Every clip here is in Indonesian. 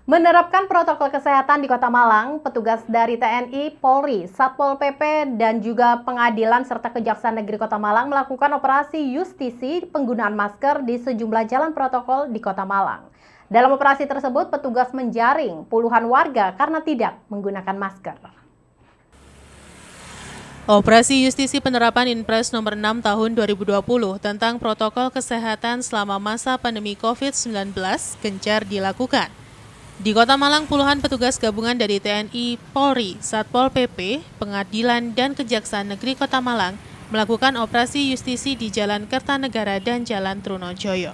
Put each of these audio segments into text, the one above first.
Menerapkan protokol kesehatan di Kota Malang, petugas dari TNI, Polri, Satpol PP, dan juga pengadilan serta Kejaksaan Negeri Kota Malang melakukan operasi justisi penggunaan masker di sejumlah jalan protokol di Kota Malang. Dalam operasi tersebut, petugas menjaring puluhan warga karena tidak menggunakan masker. Operasi Justisi Penerapan Inpres Nomor 6 Tahun 2020 tentang protokol kesehatan selama masa pandemi COVID-19 gencar dilakukan. Di Kota Malang, puluhan petugas gabungan dari TNI, Polri, Satpol PP, Pengadilan, dan Kejaksaan Negeri Kota Malang melakukan operasi justisi di Jalan Kertanegara dan Jalan Trunojoyo.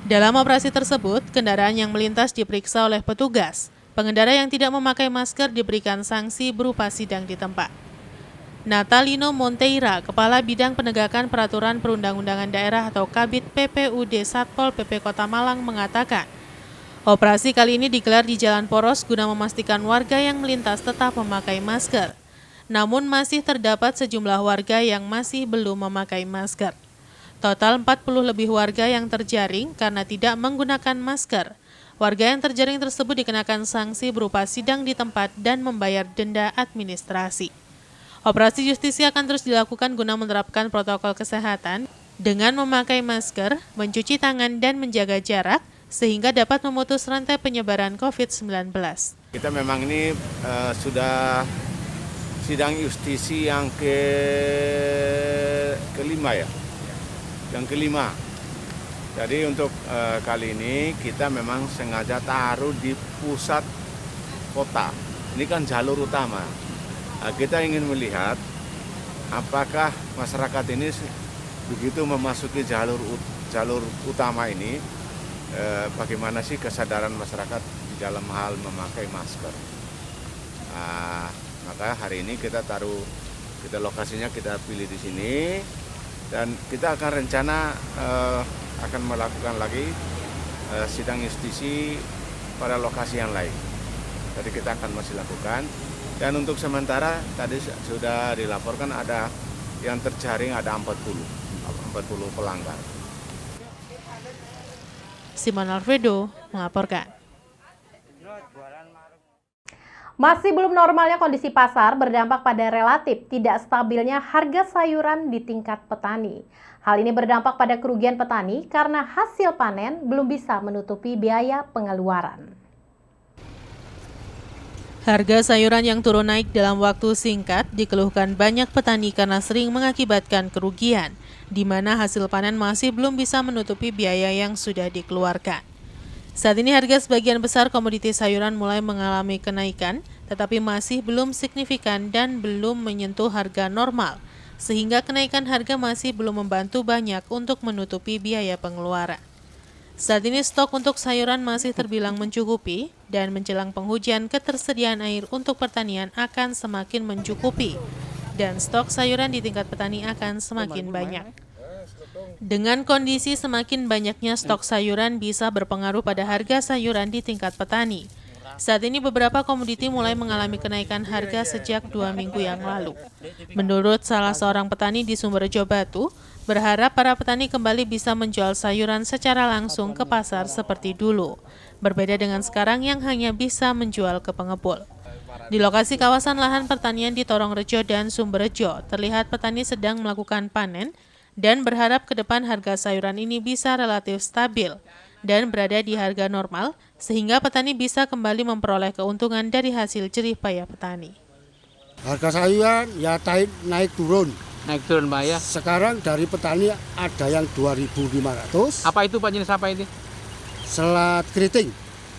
Dalam operasi tersebut, kendaraan yang melintas diperiksa oleh petugas. Pengendara yang tidak memakai masker diberikan sanksi berupa sidang di tempat. Natalino Monteira, Kepala Bidang Penegakan Peraturan Perundang-undangan Daerah atau Kabid PPUD Satpol PP Kota Malang mengatakan, operasi kali ini digelar di Jalan Poros guna memastikan warga yang melintas tetap memakai masker. Namun masih terdapat sejumlah warga yang masih belum memakai masker. Total 40 lebih warga yang terjaring karena tidak menggunakan masker. Warga yang terjaring tersebut dikenakan sanksi berupa sidang di tempat dan membayar denda administrasi. Operasi justisi akan terus dilakukan guna menerapkan protokol kesehatan dengan memakai masker, mencuci tangan, dan menjaga jarak, sehingga dapat memutus rantai penyebaran COVID-19. Kita memang ini sudah sidang justisi yang kelima ya, yang kelima. Jadi untuk kali ini kita memang sengaja taruh di pusat kota. Ini kan jalur utama. Kita ingin melihat apakah masyarakat ini begitu memasuki jalur utama ini, bagaimana sih kesadaran masyarakat di dalam hal memakai masker. Maka hari ini kita lokasinya kita pilih di sini dan kita akan rencana akan melakukan lagi sidang justisi pada lokasi yang lain. Jadi kita akan masih lakukan. Dan untuk sementara tadi sudah dilaporkan ada yang terjaring ada 40 pelanggar. Simon Alfredo melaporkan. Masih belum normalnya kondisi pasar berdampak pada relatif tidak stabilnya harga sayuran di tingkat petani. Hal ini berdampak pada kerugian petani karena hasil panen belum bisa menutupi biaya pengeluaran. Harga sayuran yang turun naik dalam waktu singkat dikeluhkan banyak petani karena sering mengakibatkan kerugian, di mana hasil panen masih belum bisa menutupi biaya yang sudah dikeluarkan. Saat ini harga sebagian besar komoditi sayuran mulai mengalami kenaikan, tetapi masih belum signifikan dan belum menyentuh harga normal, sehingga kenaikan harga masih belum membantu banyak untuk menutupi biaya pengeluaran. Saat ini stok untuk sayuran masih terbilang mencukupi dan menjelang penghujan ketersediaan air untuk pertanian akan semakin mencukupi dan stok sayuran di tingkat petani akan semakin banyak. Dengan kondisi semakin banyaknya stok sayuran bisa berpengaruh pada harga sayuran di tingkat petani. Saat ini beberapa komoditi mulai mengalami kenaikan harga sejak 2 minggu yang lalu. Menurut salah seorang petani di Sumberjo Batu, berharap para petani kembali bisa menjual sayuran secara langsung ke pasar seperti dulu. Berbeda dengan sekarang yang hanya bisa menjual ke pengepul. Di lokasi kawasan lahan pertanian di Torongrejo dan Sumberjo, terlihat petani sedang melakukan panen dan berharap ke depan harga sayuran ini bisa relatif stabil dan berada di harga normal, sehingga petani bisa kembali memperoleh keuntungan dari hasil jerih payah petani. Harga sayuran ya naik turun. Naik turun Pak ya? Sekarang dari petani ada yang 2.500. Apa itu Pak, jenis apa ini? Selat keriting.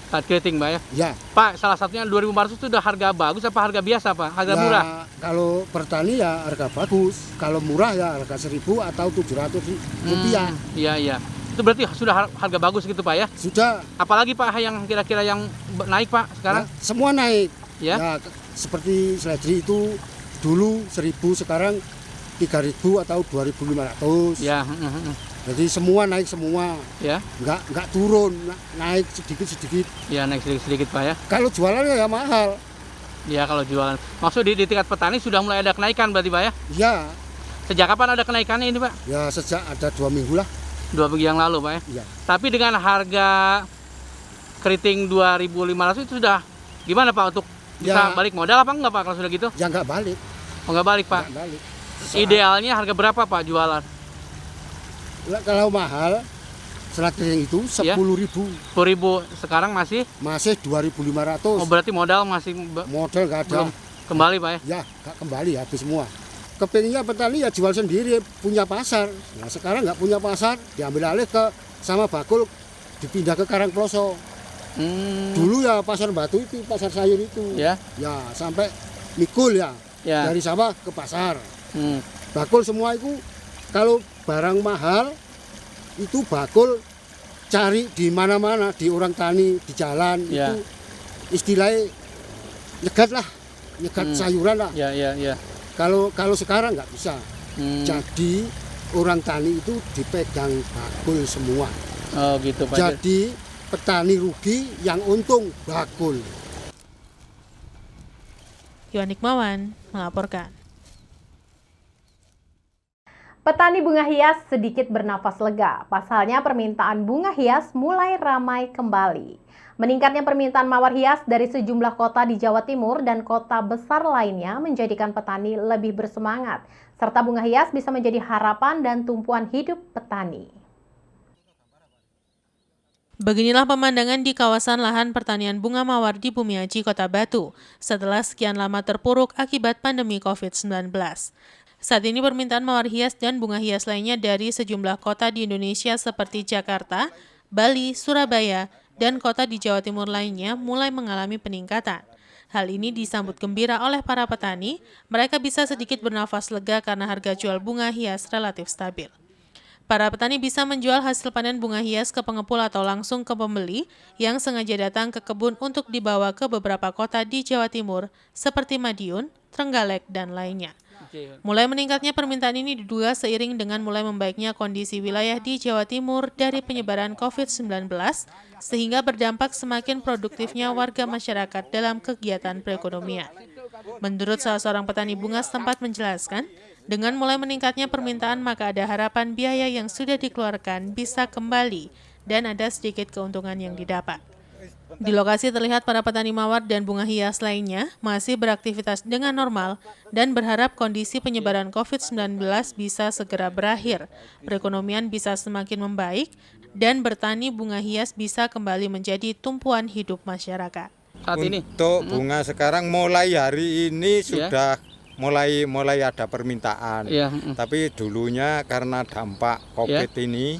Selat keriting Pak ya? Ya. Pak, salah satunya 2.500 itu udah harga bagus apa harga biasa Pak? Harga ya, murah? Kalau petani ya harga bagus. Kalau murah ya harga 1.000 atau 700 rupiah. Iya. Itu berarti sudah harga bagus gitu Pak ya? Sudah. Apalagi Pak yang kira-kira yang naik Pak sekarang? Ya, semua naik. Ya? Seperti seledri itu dulu 1.000, sekarang 3.000 atau 2.500. Ya. Jadi semua naik semua. Ya. Enggak turun, naik sedikit-sedikit. Ya, naik sedikit-sedikit Pak ya? Kalau jualannya ya mahal. Ya, kalau jualan. Maksud di tingkat petani sudah mulai ada kenaikan berarti Pak ya? Ya. Sejak kapan ada kenaikannya ini Pak? Ya sejak ada 2 minggu lah. 2 minggu yang lalu Pak ya? Iya. Tapi dengan harga keriting 2.500 itu sudah gimana Pak untuk bisa Ya. balik modal apa enggak Pak kalau sudah gitu? Ya nggak balik, Oh nggak balik Pak. nggak balik. Idealnya harga berapa Pak jualan? Kalau mahal, serat kering itu Ya. 10.000, 10.000, sekarang masih? masih 2.500. Oh berarti modal masih Modal nggak ada. belum kembali Pak ya? Ya, nggak kembali, habis semua. Kepinginnya petani ya jual sendiri, punya pasar. Nah sekarang nggak punya pasar, diambil alih sama bakul, dipindah ke Karangploso. Dulu ya pasar batu itu, pasar sayur itu. Ya. Ya sampai mikul ya, Ya. dari sawah ke pasar. Hmm. Bakul semua itu kalau barang mahal itu bakul cari di mana-mana, di orang tani, di jalan Ya. itu istilahnya nyegat lah, nyegat sayuran lah. Ya, ya, ya. Kalau sekarang nggak bisa. Jadi orang tani itu dipegang bakul semua. Oh gitu Pak. Jadi petani rugi, yang untung bakul. Yohanik Mawan melaporkan. Petani bunga hias sedikit bernafas lega. Pasalnya permintaan bunga hias mulai ramai kembali. Meningkatnya permintaan mawar hias dari sejumlah kota di Jawa Timur dan kota besar lainnya menjadikan petani lebih bersemangat. Serta bunga hias bisa menjadi harapan dan tumpuan hidup petani. Beginilah pemandangan di kawasan lahan pertanian bunga mawar di Bumiaji, Kota Batu, setelah sekian lama terpuruk akibat pandemi COVID-19. Saat ini permintaan mawar hias dan bunga hias lainnya dari sejumlah kota di Indonesia seperti Jakarta, Bali, Surabaya, dan kota di Jawa Timur lainnya mulai mengalami peningkatan. Hal ini disambut gembira oleh para petani, mereka bisa sedikit bernafas lega karena harga jual bunga hias relatif stabil. Para petani bisa menjual hasil panen bunga hias ke pengepul atau langsung ke pembeli yang sengaja datang ke kebun untuk dibawa ke beberapa kota di Jawa Timur seperti Madiun, Trenggalek, dan lainnya. Mulai meningkatnya permintaan ini diduga seiring dengan mulai membaiknya kondisi wilayah di Jawa Timur dari penyebaran COVID-19 sehingga berdampak semakin produktifnya warga masyarakat dalam kegiatan perekonomian. Menurut salah seorang petani bunga setempat menjelaskan, dengan mulai meningkatnya permintaan maka ada harapan biaya yang sudah dikeluarkan bisa kembali dan ada sedikit keuntungan yang didapat. Di lokasi terlihat para petani mawar dan bunga hias lainnya masih beraktivitas dengan normal dan berharap kondisi penyebaran COVID-19 bisa segera berakhir, perekonomian bisa semakin membaik, dan bertani bunga hias bisa kembali menjadi tumpuan hidup masyarakat. Saat ini Untuk bunga sekarang mulai hari ini sudah mulai ada permintaan. ya, Tapi dulunya karena dampak COVID ini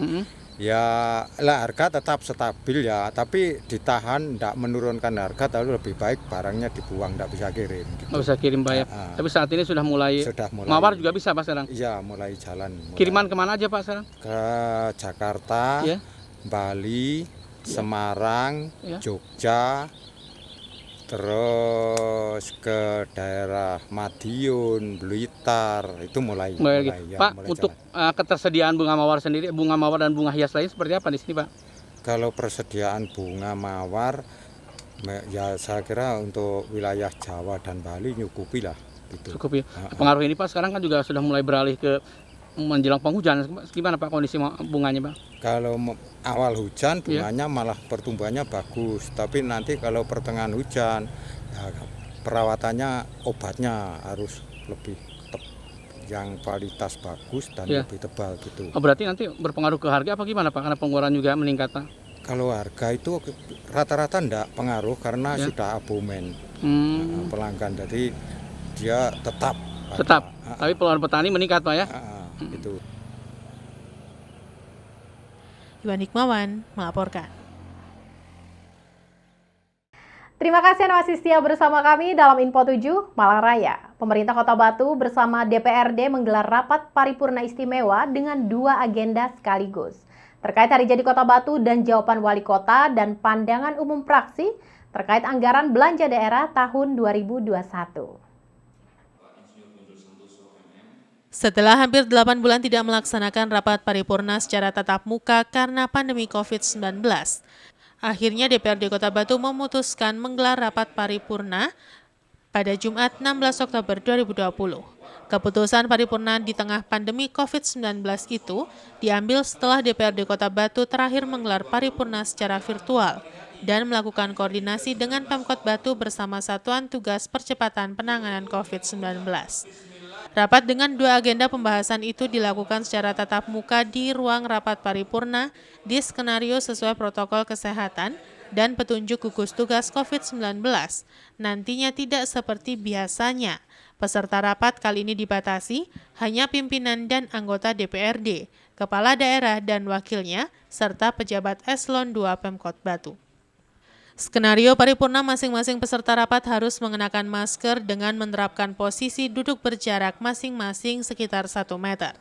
ya lah harga tetap stabil ya, tapi ditahan tidak menurunkan harga, tapi lebih baik barangnya dibuang, tidak bisa kirim gitu. nggak bisa kirim Pak ya. Tapi saat ini sudah mulai mawar juga bisa Pak sekarang. Iya, mulai jalan. Kiriman kemana aja Pak sekarang? Ke Jakarta, Ya. Bali, Semarang, Ya. Jogja, terus ke daerah Madiun, Blitar, itu mulai Ya, Pak, mulai untuk jalan. ketersediaan bunga mawar sendiri, bunga mawar dan bunga hias lain seperti apa di sini Pak? Kalau persediaan bunga mawar, ya saya kira untuk wilayah Jawa dan Bali nyukupi lah. Gitu. Cukup ya. Pengaruh ini Pak sekarang kan juga sudah mulai beralih ke menjelang penghujan. Gimana Pak kondisi bunganya Pak? Kalau awal hujan bunganya malah pertumbuhannya bagus, tapi nanti kalau pertengahan hujan ya, perawatannya obatnya harus lebih yang kualitas bagus dan lebih tebal gitu. Oh, berarti nanti berpengaruh ke harga apa gimana Pak? Karena pengeluaran juga meningkat Pak. Kalau harga itu rata-rata enggak pengaruh karena sudah abomen pelanggan, jadi dia tetap. Tapi pengeluaran petani meningkat Pak ya? Itu. Yohanik Mawan melaporkan. Terima kasih Anda masih setia bersama kami dalam Info 7 Malang Raya. Pemerintah Kota Batu bersama DPRD menggelar rapat paripurna istimewa dengan 2 agenda sekaligus. Terkait Hari Jadi Kota Batu dan jawaban Wali Kota dan pandangan umum fraksi terkait anggaran belanja daerah tahun 2021. Setelah hampir 8 bulan tidak melaksanakan rapat paripurna secara tatap muka karena pandemi COVID-19, akhirnya DPRD Kota Batu memutuskan menggelar rapat paripurna pada Jumat 16 Oktober 2020. Keputusan paripurna di tengah pandemi COVID-19 itu diambil setelah DPRD Kota Batu terakhir menggelar paripurna secara virtual dan melakukan koordinasi dengan Pemkot Batu bersama Satuan Tugas Percepatan Penanganan COVID-19. Rapat dengan 2 agenda pembahasan itu dilakukan secara tatap muka di ruang rapat paripurna di skenario sesuai protokol kesehatan dan petunjuk gugus tugas COVID-19. Nantinya tidak seperti biasanya. Peserta rapat kali ini dibatasi hanya pimpinan dan anggota DPRD, kepala daerah dan wakilnya, serta pejabat eselon 2 Pemkot Batu. Skenario paripurna masing-masing peserta rapat harus mengenakan masker dengan menerapkan posisi duduk berjarak masing-masing sekitar 1 meter.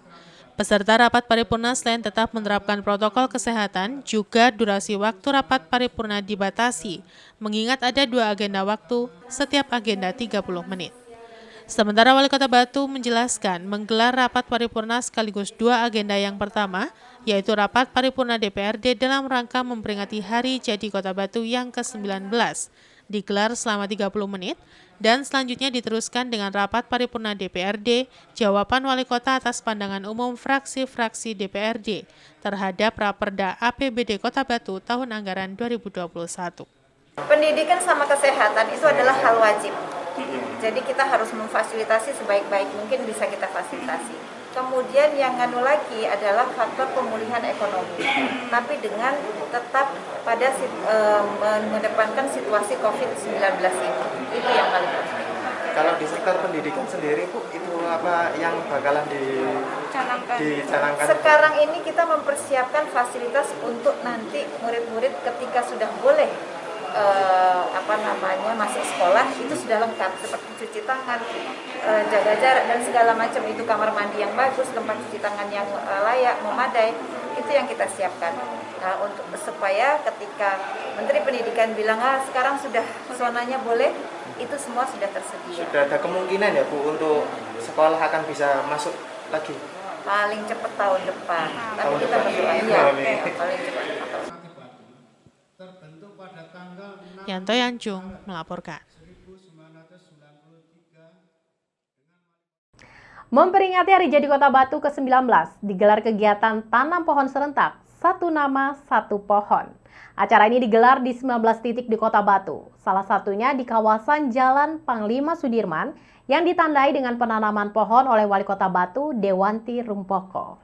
Peserta rapat paripurna selain tetap menerapkan protokol kesehatan, juga durasi waktu rapat paripurna dibatasi, mengingat ada 2 agenda waktu, setiap agenda 30 menit. Sementara Wali Kota Batu menjelaskan menggelar rapat paripurna sekaligus 2 agenda yang pertama, yaitu rapat paripurna DPRD dalam rangka memperingati Hari Jadi Kota Batu yang ke-19, digelar selama 30 menit, dan selanjutnya diteruskan dengan rapat paripurna DPRD, jawaban Wali Kota atas pandangan umum fraksi-fraksi DPRD terhadap Raperda APBD Kota Batu tahun anggaran 2021. Pendidikan sama kesehatan itu adalah hal wajib. Jadi kita harus memfasilitasi sebaik-baik mungkin bisa kita fasilitasi. Kemudian yang anu lagi adalah faktor pemulihan ekonomi. Tapi dengan tetap pada mengedepankan situasi COVID-19 ini. Itu yang paling penting. Kalau di sektor pendidikan sendiri Bu, itu apa yang bakalan dicanangkan? Sekarang ini kita mempersiapkan fasilitas untuk nanti murid-murid ketika sudah boleh masuk sekolah itu sudah lengkap seperti cuci tangan, jaga jarak dan segala macam, itu kamar mandi yang bagus, tempat cuci tangan yang layak, memadai, itu yang kita siapkan. Nah, untuk supaya ketika Menteri Pendidikan bilang sekarang sudah zonanya boleh, itu semua sudah tersedia. Sudah ada kemungkinan ya Bu untuk sekolah akan bisa masuk lagi? Paling cepat tahun depan. Tapi kita berdoa paling cepat tahun depan. Yanto Yancung melaporkan. Memperingati Hari Jadi Kota Batu ke-19, digelar kegiatan tanam pohon serentak, 1 nama 1 pohon. Acara ini digelar di 19 titik di Kota Batu, salah satunya di kawasan Jalan Panglima Sudirman yang ditandai dengan penanaman pohon oleh Wali Kota Batu, Dewanti Rumpoko.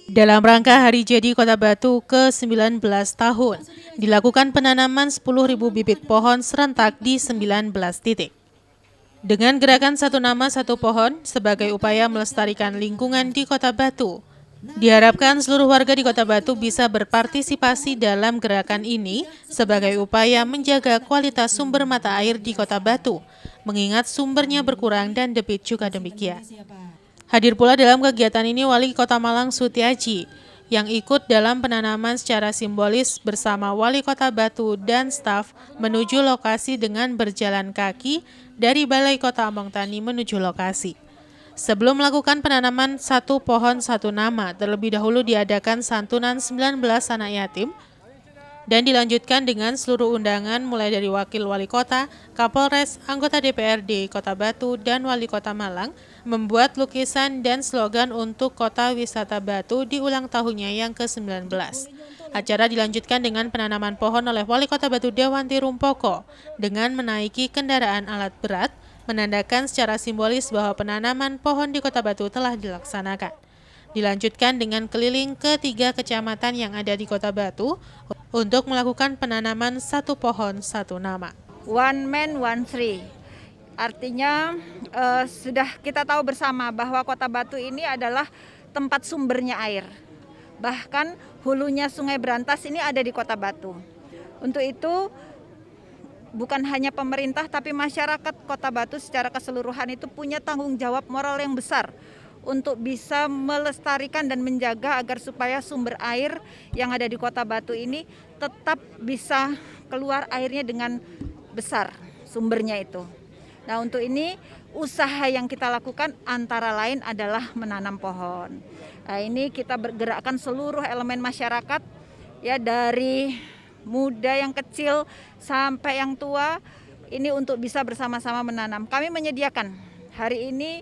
Dalam rangka Hari Jadi Kota Batu ke-19 tahun, dilakukan penanaman 10.000 bibit pohon serentak di 19 titik. Dengan gerakan 1 nama 1 pohon sebagai upaya melestarikan lingkungan di Kota Batu, diharapkan seluruh warga di Kota Batu bisa berpartisipasi dalam gerakan ini sebagai upaya menjaga kualitas sumber mata air di Kota Batu, mengingat sumbernya berkurang dan debit juga demikian. Hadir pula dalam kegiatan ini Wali Kota Malang Sutiaji yang ikut dalam penanaman secara simbolis bersama Wali Kota Batu dan staf menuju lokasi dengan berjalan kaki dari Balai Kota Ambong Tani menuju lokasi. Sebelum melakukan penanaman 1 pohon 1 nama, terlebih dahulu diadakan santunan 19 anak yatim dan dilanjutkan dengan seluruh undangan mulai dari Wakil Wali Kota, Kapolres, anggota DPRD Kota Batu, dan Wali Kota Malang membuat lukisan dan slogan untuk Kota Wisata Batu di ulang tahunnya yang ke-19. Acara dilanjutkan dengan penanaman pohon oleh Wali Kota Batu Dewanti Rumpoko dengan menaiki kendaraan alat berat, menandakan secara simbolis bahwa penanaman pohon di Kota Batu telah dilaksanakan. Dilanjutkan dengan keliling ke 3 kecamatan yang ada di Kota Batu untuk melakukan penanaman 1 pohon 1 nama. One man, one tree. Artinya sudah kita tahu bersama bahwa Kota Batu ini adalah tempat sumbernya air. Bahkan hulunya Sungai Brantas ini ada di Kota Batu. Untuk itu bukan hanya pemerintah tapi masyarakat Kota Batu secara keseluruhan itu punya tanggung jawab moral yang besar untuk bisa melestarikan dan menjaga agar supaya sumber air yang ada di Kota Batu ini tetap bisa keluar airnya dengan besar sumbernya itu. Nah, untuk ini usaha yang kita lakukan antara lain adalah menanam pohon. Nah, ini kita bergerakkan seluruh elemen masyarakat ya, dari muda yang kecil sampai yang tua ini untuk bisa bersama-sama menanam. Kami menyediakan hari ini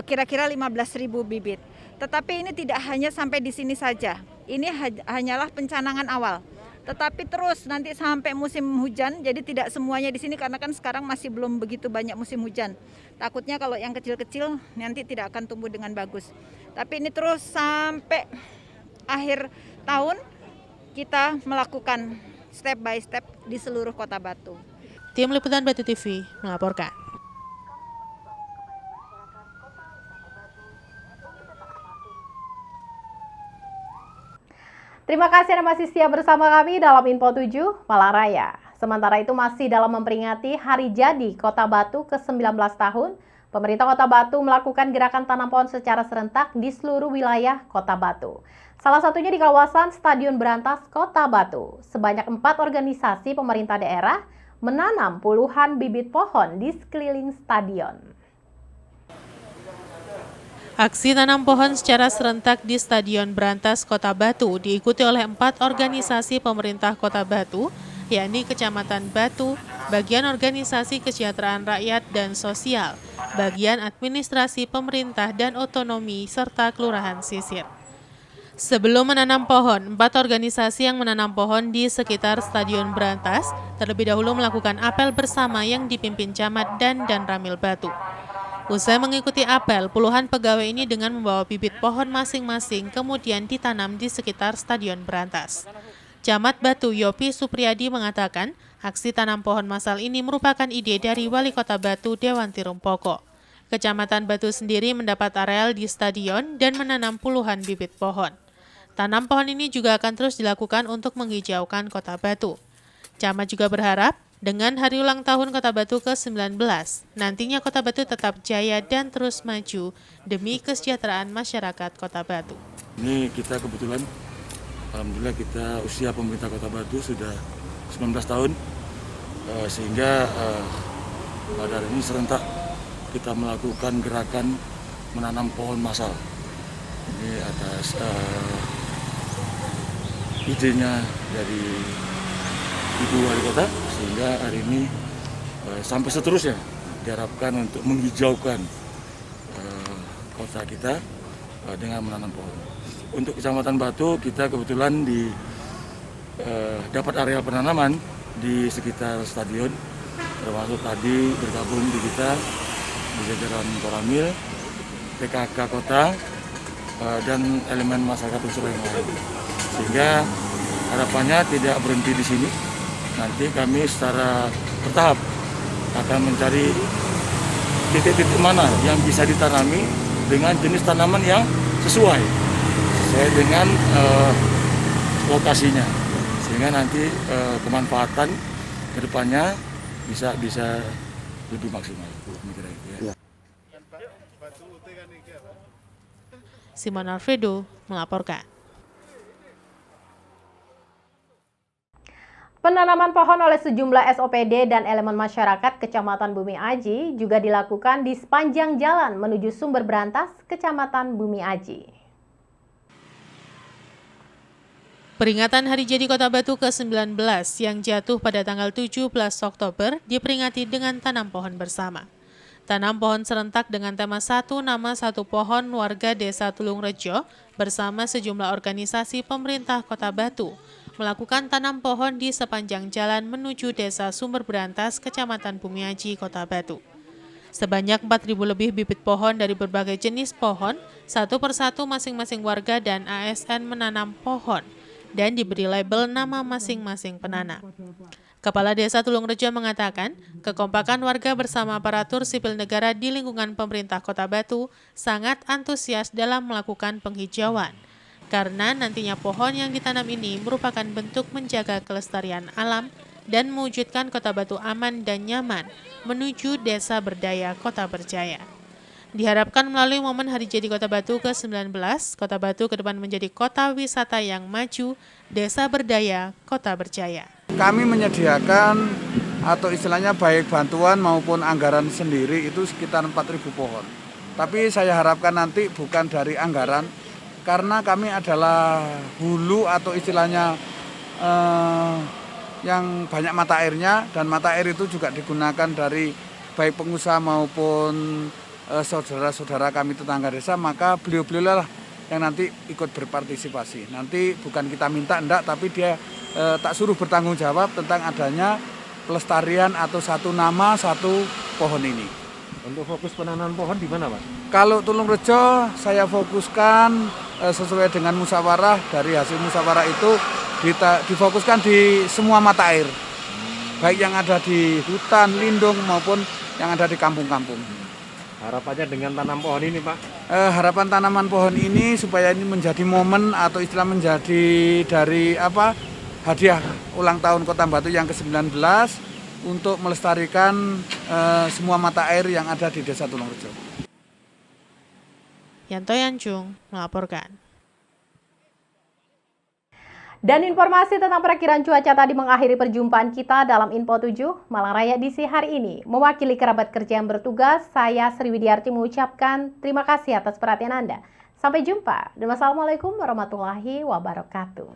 kira-kira 15.000 bibit. Tetapi ini tidak hanya sampai di sini saja. ini hanyalah pencanangan awal. Tetapi terus nanti sampai musim hujan, jadi tidak semuanya di sini karena kan sekarang masih belum begitu banyak musim hujan. Takutnya kalau yang kecil-kecil nanti tidak akan tumbuh dengan bagus. Tapi ini terus sampai akhir tahun kita melakukan step by step di seluruh Kota Batu. Tim Liputan Batu TV melaporkan. Terima kasih Anda masih setia bersama kami dalam Info 7 Malang Raya. Sementara itu masih dalam memperingati Hari Jadi Kota Batu ke-19 tahun, pemerintah Kota Batu melakukan gerakan tanam pohon secara serentak di seluruh wilayah Kota Batu. Salah satunya di kawasan Stadion Brantas Kota Batu. Sebanyak 4 organisasi pemerintah daerah menanam puluhan bibit pohon di sekeliling stadion. Aksi tanam pohon secara serentak di Stadion Brantas Kota Batu diikuti oleh 4 organisasi pemerintah Kota Batu, yakni Kecamatan Batu, Bagian Organisasi Kesejahteraan Rakyat dan Sosial, Bagian Administrasi Pemerintah dan Otonomi, serta Kelurahan Sisir. Sebelum menanam pohon, 4 organisasi yang menanam pohon di sekitar Stadion Brantas terlebih dahulu melakukan apel bersama yang dipimpin Camat dan Ramil Batu. Usai mengikuti apel, puluhan pegawai ini dengan membawa bibit pohon masing-masing kemudian ditanam di sekitar Stadion Brantas. Camat Batu Yopi Supriyadi mengatakan, aksi tanam pohon massal ini merupakan ide dari Wali Kota Batu Dewanti Rumpoko. Kecamatan Batu sendiri mendapat areal di stadion dan menanam puluhan bibit pohon. Tanam pohon ini juga akan terus dilakukan untuk menghijaukan Kota Batu. Camat juga berharap dengan hari ulang tahun Kota Batu ke-19, nantinya Kota Batu tetap jaya dan terus maju demi kesejahteraan masyarakat Kota Batu. Ini kita kebetulan, alhamdulillah kita usia pemerintah Kota Batu sudah 19 tahun, sehingga pada hari ini serentak kita melakukan gerakan menanam pohon massal. Ini atas idenya dari Ibu Wali Kota, sehingga hari ini sampai seterusnya diharapkan untuk menghijaukan kota kita dengan menanam pohon. Untuk Kecamatan Batu, kita kebetulan dapat area penanaman di sekitar stadion, termasuk tadi bergabung di kita di jajaran Koramil, PKK Kota, dan elemen masyarakat unsur yang lain. Sehingga harapannya tidak berhenti di sini. Nanti kami secara bertahap akan mencari titik-titik mana yang bisa ditanami dengan jenis tanaman yang sesuai dengan lokasinya, sehingga nanti kemanfaatan ke depannya bisa lebih maksimal. Simon Alfredo melaporkan. Penanaman pohon oleh sejumlah SOPD dan elemen masyarakat Kecamatan Bumi Aji juga dilakukan di sepanjang jalan menuju Sumber Brantas, Kecamatan Bumi Aji. Peringatan Hari Jadi Kota Batu ke-19 yang jatuh pada tanggal 17 Oktober diperingati dengan tanam pohon bersama. Tanam pohon serentak dengan tema Satu Nama Satu Pohon warga Desa Tulung Rejo bersama sejumlah organisasi pemerintah Kota Batu melakukan tanam pohon di sepanjang jalan menuju Desa Sumber Brantas, Kecamatan Bumi Aji, Kota Batu. Sebanyak 4.000 lebih bibit pohon dari berbagai jenis pohon, satu persatu masing-masing warga dan ASN menanam pohon dan diberi label nama masing-masing penanam. Kepala Desa Tulung Rejo mengatakan, kekompakan warga bersama aparatur sipil negara di lingkungan pemerintah Kota Batu sangat antusias dalam melakukan penghijauan. Karena nantinya pohon yang ditanam ini merupakan bentuk menjaga kelestarian alam dan mewujudkan Kota Batu aman dan nyaman menuju Desa Berdaya Kota Berjaya. Diharapkan melalui momen Hari Jadi Kota Batu ke-19, Kota Batu ke depan menjadi kota wisata yang maju, Desa Berdaya Kota Berjaya. Kami menyediakan atau istilahnya baik bantuan maupun anggaran sendiri itu sekitar 4.000 pohon. Tapi saya harapkan nanti bukan dari anggaran, karena kami adalah hulu atau istilahnya yang banyak mata airnya, dan mata air itu juga digunakan dari baik pengusaha maupun saudara-saudara kami tetangga desa, maka beliau-beliau lah yang nanti ikut berpartisipasi. Nanti bukan kita minta enggak, tapi dia tak suruh bertanggung jawab tentang adanya pelestarian atau satu nama satu pohon ini. Untuk fokus penanaman pohon di mana, Pak? Kalau Tulungrejo saya fokuskan sesuai dengan musyawarah, dari hasil musyawarah itu difokuskan di semua mata air. Baik yang ada di hutan, lindung maupun yang ada di kampung-kampung. Harapannya dengan tanam pohon ini, Pak? Harapan tanaman pohon ini supaya ini menjadi momen atau istilah menjadi dari hadiah ulang tahun Kota Batu yang ke-19 untuk melestarikan semua mata air yang ada di Desa Tulungrejo. Yanto Yanjung melaporkan. Dan informasi tentang perakiraan cuaca tadi mengakhiri perjumpaan kita dalam Info 7 Malang Raya edisi hari ini. Mewakili kerabat kerja yang bertugas, saya Sri Widiarti mengucapkan terima kasih atas perhatian Anda. Sampai jumpa dan wassalamualaikum warahmatullahi wabarakatuh.